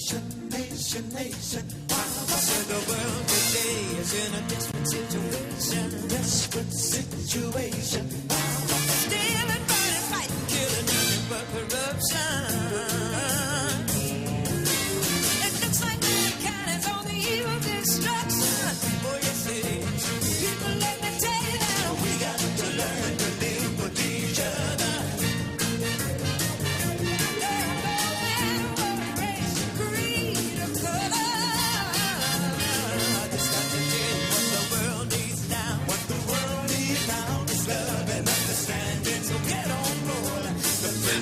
nation. So the world today is in a desperate situation. Stealing, burning, fighting, killing, nothing but corruption. It looks like mankind is on the eve of destruction. Oh yes it is. People, let me tell you now, we got to learn to live with each other.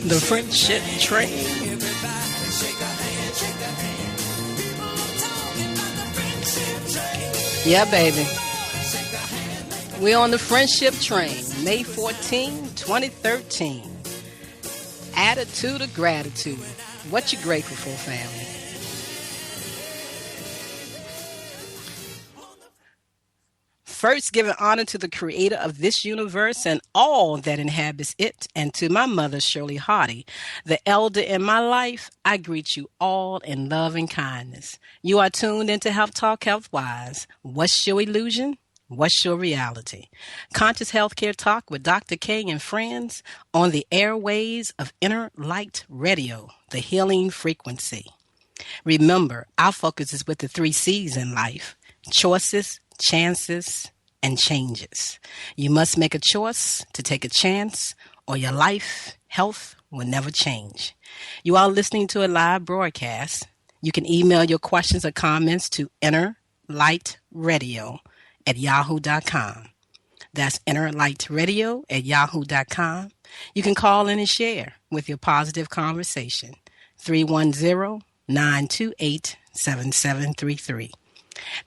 The Friendship Train. Yeah, baby. We're on the Friendship Train, May 14, 2013. Attitude of gratitude. What you grateful for, family? First, giving honor to the creator of this universe and all that inhabits it, and to my mother, Shirley Hardy, the elder in my life, I greet you all in love and kindness. You are tuned into Health Talk Health-Wise. What's your illusion? What's your reality? Conscious Healthcare Talk with Dr. K and friends on the airways of Inner Light Radio, the healing frequency. Remember, our focus is with the 3 C's in life: choices, chances, and changes. You must make a choice to take a chance, or your life, health will never change. You are listening to a live broadcast. You can email your questions or comments to innerlightradio@yahoo.com. That's innerlightradio@yahoo.com. You can call in and share with your positive conversation. 310-928-7733.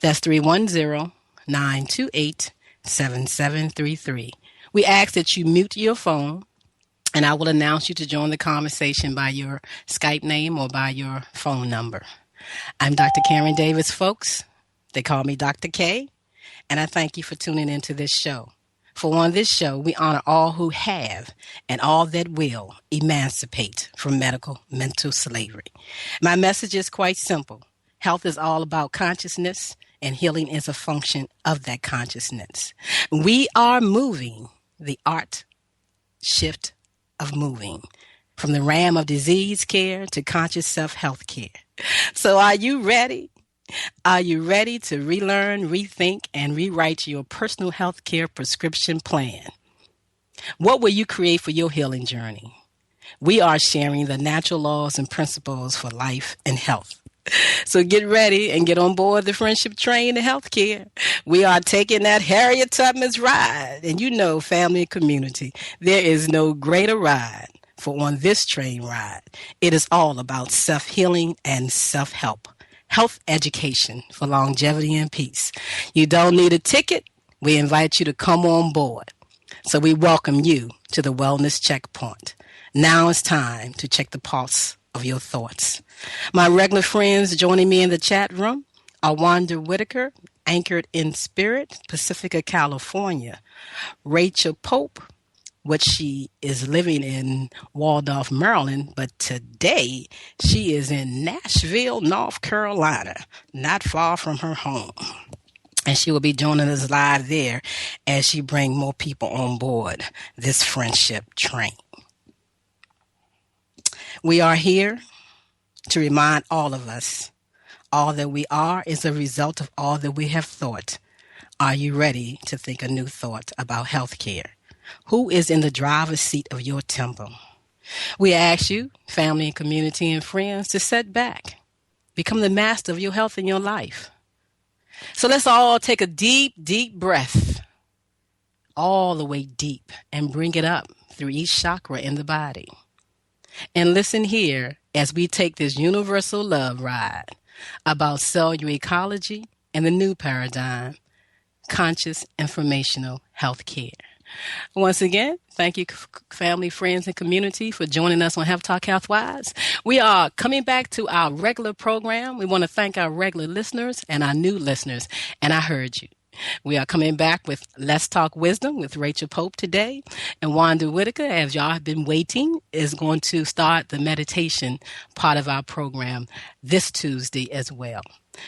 That's 310-928-7733. We ask that you mute your phone, and I will announce you to join the conversation by your Skype name or by your phone number. I'm Dr. Karen Davis, folks. They call me Dr. K, and I thank you for tuning into this show. For on this show, we honor all who have and all that will emancipate from mental slavery. My message is quite simple. Health is all about consciousness, and healing is a function of that consciousness. We are moving the art shift of moving from the realm of disease care to conscious self-health care. So are you ready? Are you ready to relearn, rethink, and rewrite your personal health care prescription plan? What will you create for your healing journey? We are sharing the natural laws and principles for life and health. So get ready and get on board the Friendship Train to healthcare. We are taking that Harriet Tubman's ride. And you know, family and community, there is no greater ride for on this train ride. It is all about self-healing and self-help. Health education for longevity and peace. You don't need a ticket. We invite you to come on board. So we welcome you to the Wellness Checkpoint. Now it's time to check the pulse of your thoughts. My regular friends joining me in the chat room are Wanda Whitaker, anchored in spirit, Pacifica, California. Rachel Pope, which she is living in Waldorf, Maryland, but today she is in Nashville, North Carolina, not far from her home. And she will be joining us live there as she brings more people on board this friendship train. We are here to remind all of us, all that we are is a result of all that we have thought. Are you ready to think a new thought about healthcare? Who is in the driver's seat of your temple? We ask you, family and community and friends, to sit back. Become the master of your health and your life. So let's all take a deep, deep breath, all the way deep, and bring it up through each chakra in the body. And listen here as we take this universal love ride about cellular ecology and the new paradigm, conscious informational health care. Once again, thank you, family, friends, and community, for joining us on Health Talk Health-Wise. We are coming back to our regular program. We want to thank our regular listeners and our new listeners. And I heard you. We are coming back with Let's Talk Wisdom with Rachel Pope today. And Wanda Whitaker, as y'all have been waiting, is going to start the meditation part of our program this Tuesday as well.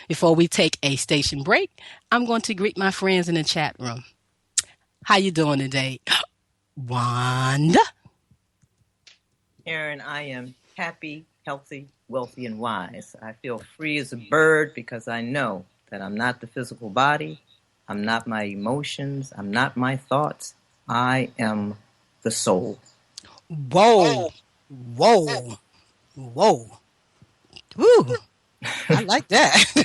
Before we take a station break, I'm going to greet my friends in the chat room. How you doing today? Wanda? Karen, I am happy, healthy, wealthy, and wise. I feel free as a bird because I know that I'm not the physical body. I'm not my emotions. I'm not my thoughts. I am the soul. Whoa. Whoa. Whoa. Woo. I like that.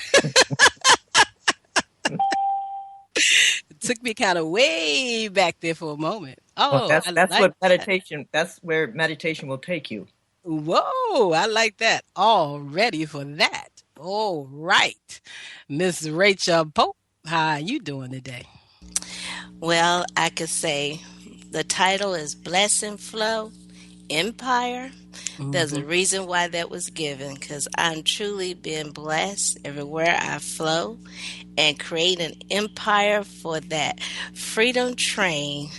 It took me kind of way back there for a moment. Oh, Well, that's like what that. meditation. That's where meditation will take you. Whoa, I like that. All ready for that. All right. Miss Rachel Pope, how are you doing today? Well, I could say the title is Blessing Flow Empire. There's a reason why that was given, because I'm truly being blessed everywhere I flow and create an empire for that freedom train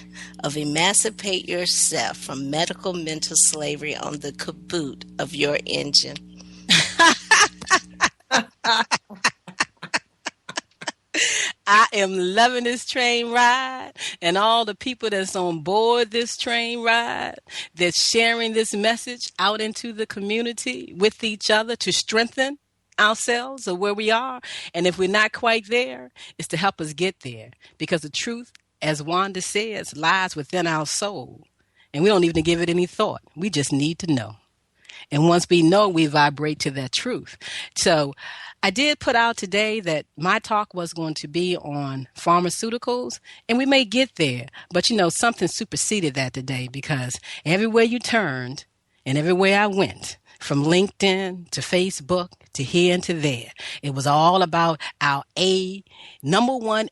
of emancipate yourself from medical mental slavery on the caboot of your engine. I am loving this train ride and all the people that's on board this train ride that's sharing this message out into the community with each other to strengthen ourselves or where we are. And if we're not quite there, it's to help us get there, because the truth, as Wanda says, lies within our soul. And we don't even give it any thought. We just need to know. And once we know, we vibrate to that truth. So I did put out today that my talk was going to be on pharmaceuticals, and we may get there. But, something superseded that today, because everywhere you turned and everywhere I went, from LinkedIn to Facebook to here and to there, it was all about our number one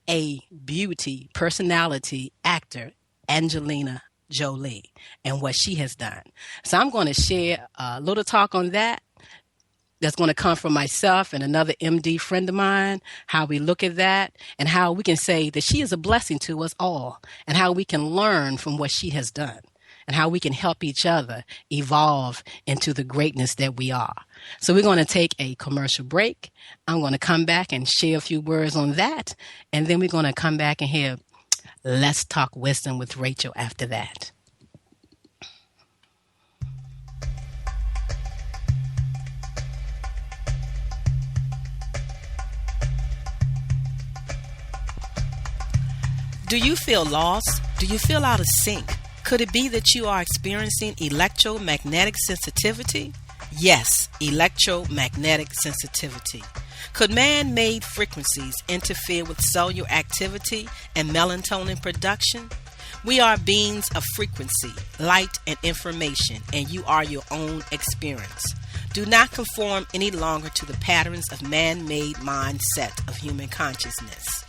beauty personality actor, Angelina Jolie, and what she has done. So I'm going to share a little talk on that. That's going to come from myself and another MD friend of mine, how we look at that and how we can say that she is a blessing to us all, and how we can learn from what she has done and how we can help each other evolve into the greatness that we are. So we're going to take a commercial break. I'm going to come back and share a few words on that. And then we're going to come back and hear Let's Talk Wisdom with Rachel after that. Do you feel lost? Do you feel out of sync? Could it be that you are experiencing electromagnetic sensitivity? Yes, electromagnetic sensitivity. Could man-made frequencies interfere with cellular activity and melatonin production? We are beings of frequency, light, and information, and you are your own experience. Do not conform any longer to the patterns of man-made mindset of human consciousness.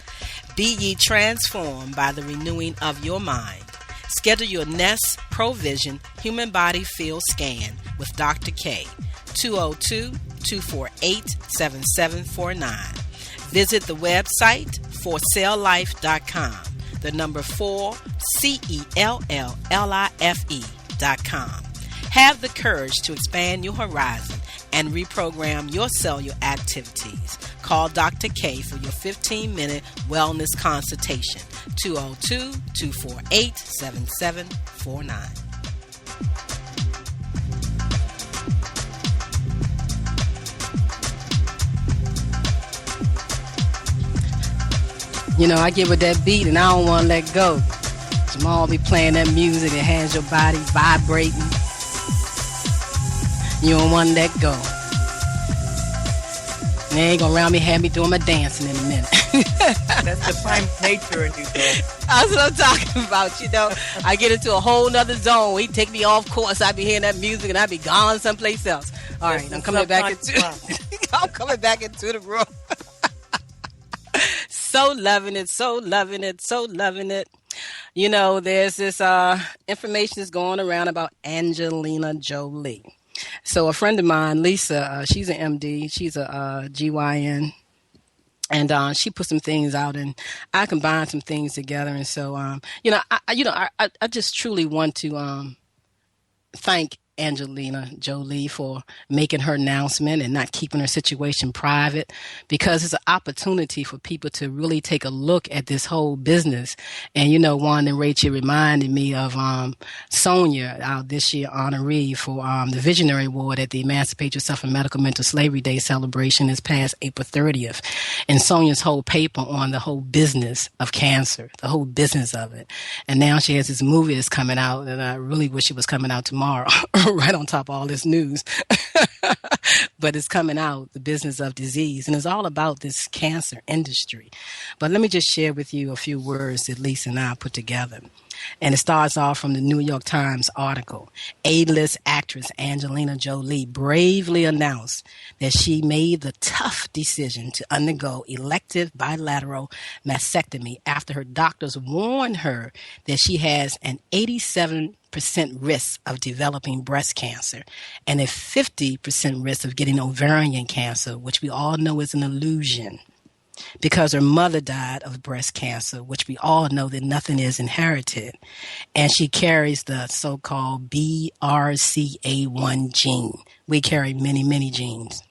Be ye transformed by the renewing of your mind. Schedule your Nest Provision Human Body Field Scan with Dr. K, 202-248-7749. Visit the website forcelllife.com, the number 4, CELLLIFE.com. Have the courage to expand your horizon and reprogram your cellular activities. Call Dr. K for your 15-minute wellness consultation, 202-248-7749. I get with that beat and I don't want to let go. Jamal be playing that music that has your body vibrating. You don't want to let go. They ain't gonna round me, have me doing my dancing in a minute. That's the prime nature in you, though. That's what I'm talking about. I get into a whole nother zone. He take me off course. I be hearing that music and I be gone someplace else. All right, I'm coming back into the room. So loving it, so loving it, so loving it. There's this information that's going around about Angelina Jolie. So a friend of mine, Lisa, she's an MD. She's a GYN. And she put some things out, and I combined some things together. And so, I just truly want to thank Angelina Jolie for making her announcement and not keeping her situation private, because it's an opportunity for people to really take a look at this whole business. And, Juan and Rachel reminded me of Sonia, our this year honoree for the Visionary Award at the Emancipate Yourself from Medical Mental Slavery Day celebration this past April 30th. And Sonia's whole paper on the whole business of cancer, the whole business of it. And now she has this movie that's coming out, and I really wish it was coming out tomorrow. Right on top of all this news. But it's coming out, The Business of Disease, and it's all about this cancer industry. But let me just share with you a few words that Lisa and I put together. And it starts off from the New York Times article. A-list actress Angelina Jolie bravely announced that she made the tough decision to undergo elective bilateral mastectomy after her doctors warned her that she has an 87% risk of developing breast cancer and a 50% risk of getting ovarian cancer, which we all know is an illusion, because her mother died of breast cancer, which we all know that nothing is inherited. And she carries the so-called BRCA1 gene. We carry many, many genes.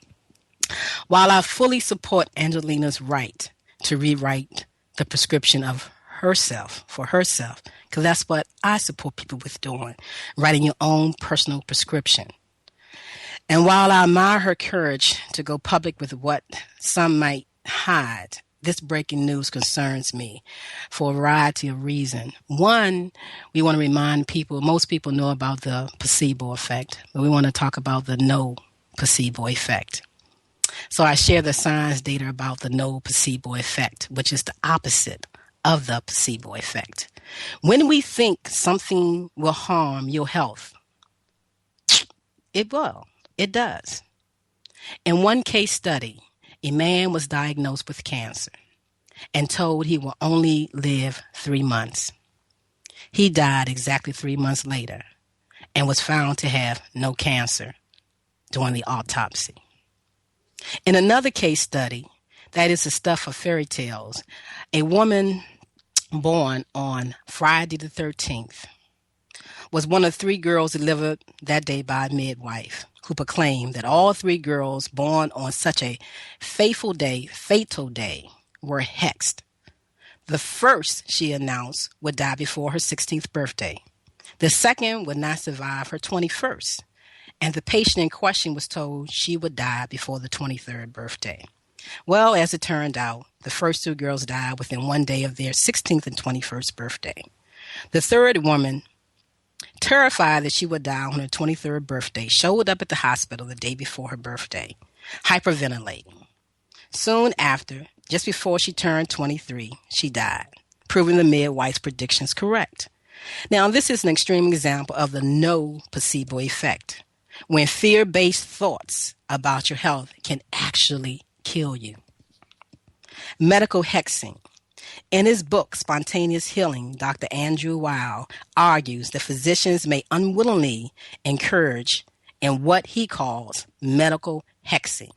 While I fully support Angelina's right to rewrite the prescription of herself, for herself, because that's what I support people with doing, writing your own personal prescription. And while I admire her courage to go public with what some might hide, this breaking news concerns me for a variety of reasons. One, we want to remind people, most people know about the placebo effect, but we want to talk about the no placebo effect. So I share the science data about the no placebo effect, which is the opposite of the placebo effect. When we think something will harm your health, it will. It does. In one case study, a man was diagnosed with cancer and told he will only live 3 months. He died exactly 3 months later and was found to have no cancer during the autopsy. In another case study, that is the stuff of fairy tales, a woman born on Friday the 13th was one of 3 girls delivered that day by a midwife, who proclaimed that all 3 girls born on such a fatal day, were hexed. The first, she announced, would die before her 16th birthday. The second would not survive her 21st. And the patient in question was told she would die before the 23rd birthday. Well, as it turned out, the first 2 girls died within 1 day of their 16th and 21st birthday. The third woman, terrified that she would die on her 23rd birthday, showed up at the hospital the day before her birthday, hyperventilating. Soon after, just before she turned 23, she died, proving the midwife's predictions correct. Now, this is an extreme example of the no placebo effect, when fear-based thoughts about your health can actually kill you. Medical hexing. In his book, Spontaneous Healing, Dr. Andrew Weil argues that physicians may unwillingly encourage in what he calls medical hexing.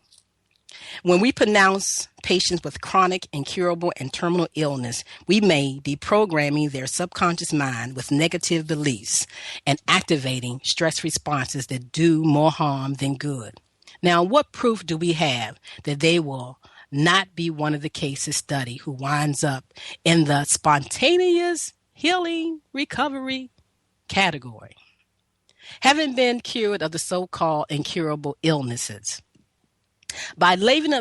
When we pronounce patients with chronic, incurable, and terminal illness, we may be programming their subconscious mind with negative beliefs and activating stress responses that do more harm than good. Now, what proof do we have that they will not be one of the cases studied who winds up in the spontaneous healing recovery category, having been cured of the so-called incurable illnesses? By leaving a